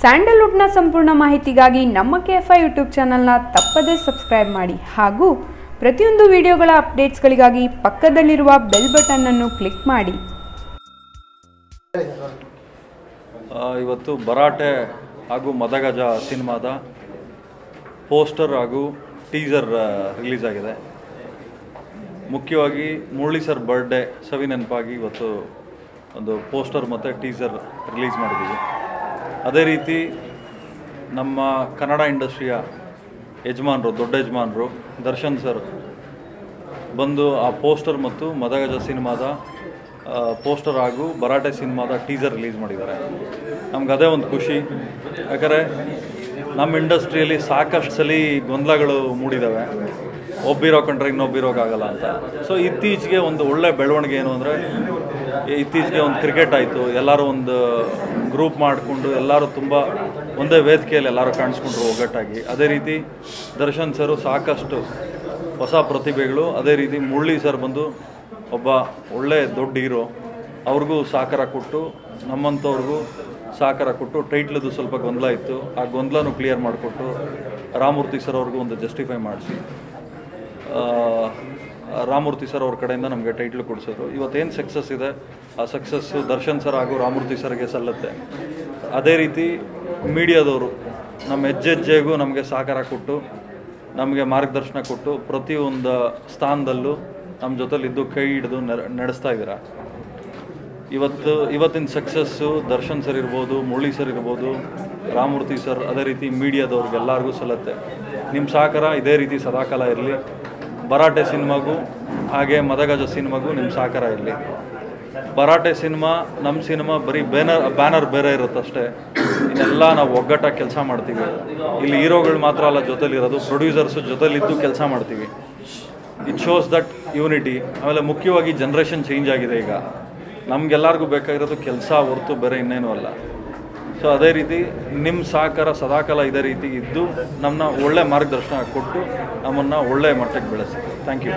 ಸ್ಯಾಂಡಲ್ವುಡ್ನ ಸಂಪೂರ್ಣ ಮಾಹಿತಿಗಾಗಿ ನಮ್ಮ ಕೆಎಫ್ಐ ಯೂಟ್ಯೂಬ್ ಚಾನಲ್ನ ತಪ್ಪದೇ ಸಬ್ಸ್ಕ್ರೈಬ್ ಮಾಡಿ ಹಾಗೂ ಪ್ರತಿಯೊಂದು ವಿಡಿಯೋಗಳ ಅಪ್ಡೇಟ್ಸ್ಗಳಿಗಾಗಿ ಪಕ್ಕದಲ್ಲಿರುವ ಬೆಲ್ ಬಟನ್ ಅನ್ನು ಕ್ಲಿಕ್ ಮಾಡಿ. ಇವತ್ತು ಭರಾಟೆ ಹಾಗೂ ಮದಗಜ ಸಿನಿಮಾದ ಪೋಸ್ಟರ್ ಹಾಗೂ ಟೀಸರ್ ರಿಲೀಸ್ ಆಗಿದೆ. ಮುಖ್ಯವಾಗಿ ಮುರಳಿ ಸರ್ ಬರ್ಡೇ ಸವಿ ನೆನಪಾಗಿ ಇವತ್ತು ಒಂದು ಪೋಸ್ಟರ್ ಮತ್ತು ಟೀಸರ್ ರಿಲೀಸ್ ಮಾಡಿದ್ದೀವಿ. ಅದೇ ರೀತಿ ನಮ್ಮ ಕನ್ನಡ ಇಂಡಸ್ಟ್ರಿಯ ಯಜಮಾನರು, ದೊಡ್ಡ ಯಜಮಾನರು ದರ್ಶನ್ ಸರ್ ಬಂದು ಆ ಪೋಸ್ಟರ್ ಮತ್ತು ಮದಗಜ ಸಿನಿಮಾದ ಪೋಸ್ಟರ್ ಹಾಗೂ ಭರಾಟೆ ಸಿನಿಮಾದ ಟೀಸರ್ ರಿಲೀಸ್ ಮಾಡಿದ್ದಾರೆ. ನಮ್ಗೆ ಅದೇ ಒಂದು ಖುಷಿ. ಯಾಕಂದರೆ ನಮ್ಮ ಇಂಡಸ್ಟ್ರಿಯಲ್ಲಿ ಸಾಕಷ್ಟು ಸಲ ಗೊಂದಲಗಳು ಮೂಡಿದ್ದಾವೆ, ಒಬ್ಬಿರೋ ಕಂಡ್ರೆ ಇನ್ನೊಬ್ಬಿರೋಕ್ಕಾಗಲ್ಲ ಅಂತ. ಸೊ ಇತ್ತೀಚೆಗೆ ಒಂದು ಒಳ್ಳೆ ಬೆಳವಣಿಗೆ ಏನು ಅಂದರೆ, ಇತ್ತೀಚೆಗೆ ಒಂದು ಕ್ರಿಕೆಟ್ ಆಯಿತು, ಎಲ್ಲರೂ ಒಂದು ಗ್ರೂಪ್ ಮಾಡಿಕೊಂಡು ಎಲ್ಲರೂ ತುಂಬ ಒಂದೇ ವೇದಿಕೆಯಲ್ಲಿ ಎಲ್ಲರೂ ಕಾಣಿಸ್ಕೊಂಡ್ರು ಒಗ್ಗಟ್ಟಾಗಿ. ಅದೇ ರೀತಿ ದರ್ಶನ್ ಸರು ಸಾಕಷ್ಟು ಹೊಸ ಪ್ರತಿಭೆಗಳು, ಅದೇ ರೀತಿ ಮುರಳಿ ಸರ್ ಬಂದು ಒಬ್ಬ ಒಳ್ಳೆ ದೊಡ್ಡ ಹೀರೋ, ಅವ್ರಿಗೂ ಸಹಕಾರ ಕೊಟ್ಟು, ನಮ್ಮಂಥವ್ರಿಗೂ ಸಹಕಾರ ಕೊಟ್ಟು, ಟೈಟ್ಲದು ಸ್ವಲ್ಪ ಗೊಂದಲ ಇತ್ತು, ಆ ಗೊಂದಲನೂ ಕ್ಲಿಯರ್ ಮಾಡಿಕೊಟ್ಟು ರಾಮಮೂರ್ತಿ ಸರ್ ಅವ್ರಿಗೂ ಒಂದು ಜಸ್ಟಿಫೈ ಮಾಡಿಸಿ ರಾಮಮೂರ್ತಿ ಸರ್ ಅವ್ರ ಕಡೆಯಿಂದ ನಮಗೆ ಟೈಟ್ಲ್ ಕೊಡಿಸೋದು. ಇವತ್ತೇನು ಸಕ್ಸಸ್ ಇದೆ ಆ ಸಕ್ಸಸ್ಸು ದರ್ಶನ್ ಸರ್ ಹಾಗೂ ರಾಮಮೂರ್ತಿ ಸರ್ಗೆ ಸಲ್ಲುತ್ತೆ. ಅದೇ ರೀತಿ ಮೀಡಿಯಾದವರು ನಮ್ಮ ಹೆಜ್ಜೆಗೂ ನಮಗೆ ಸಹಕಾರ ಕೊಟ್ಟು, ನಮಗೆ ಮಾರ್ಗದರ್ಶನ ಕೊಟ್ಟು, ಪ್ರತಿಯೊಂದು ಸ್ಥಾನದಲ್ಲೂ ನಮ್ಮ ಜೊತೆಲಿದ್ದು ಕೈ ಹಿಡಿದು ನಡೆಸ್ತಾ ಇದ್ದೀರಾ. ಇವತ್ತಿನ ಸಕ್ಸಸ್ಸು ದರ್ಶನ್ ಸರ್ ಇರ್ಬೋದು, ಮುರಳಿ ಸರ್ ಇರ್ಬೋದು, ರಾಮಮೂರ್ತಿ ಸರ್, ಅದೇ ರೀತಿ ಮೀಡಿಯಾದವ್ರಿಗೆ ಎಲ್ಲರಿಗೂ ಸಲ್ಲುತ್ತೆ. ನಿಮ್ಮ ಸಹಕಾರ ಇದೇ ರೀತಿ ಸದಾಕಾಲ ಇರಲಿ. ಭರಾಟೆ ಸಿನಿಮಾಗೂ ಹಾಗೆ ಮದಗಜ ಸಿನಿಮಾಗೂ ನಿಮ್ಮ ಸಹಕಾರ ಇರಲಿ. ಭರಾಟೆ ಸಿನಿಮಾ, ನಮ್ಮ ಸಿನಿಮಾ ಬರೀ ಬ್ಯಾನರ್ ಬೇರೆ ಇರುತ್ತಷ್ಟೇ, ಇನ್ನೆಲ್ಲ ನಾವು ಒಗ್ಗಟ್ಟಾಗಿ ಕೆಲಸ ಮಾಡ್ತೀವಿ. ಇಲ್ಲಿ ಹೀರೋಗಳು ಮಾತ್ರ ಅಲ್ಲ ಜೊತೆಲಿರೋದು, ಪ್ರೊಡ್ಯೂಸರ್ಸು ಜೊತೆಲಿದ್ದು ಕೆಲಸ ಮಾಡ್ತೀವಿ. It shows that unity. ಆಮೇಲೆ ಮುಖ್ಯವಾಗಿ ಜನ್ರೇಷನ್ ಚೇಂಜ್ ಆಗಿದೆ. ಈಗ ನಮಗೆಲ್ಲರಿಗೂ ಬೇಕಾಗಿರೋದು ಕೆಲಸ ಹೊರತು ಬೇರೆ ಇನ್ನೇನು ಅಲ್ಲ. ಸೊ ಅದೇ ರೀತಿ ನಿಮ್ಮ ಸಹಕಾರ ಸದಾಕಾಲ ಇದೇ ರೀತಿ ಇದ್ದು ನಮ್ಮನ್ನ ಒಳ್ಳೆ ಮಾರ್ಗದರ್ಶನ ಕೊಟ್ಟು ನಮ್ಮನ್ನು ಒಳ್ಳೆಯ ಮಟ್ಟಕ್ಕೆ ಬೆಳೆಸಿ. Thank you.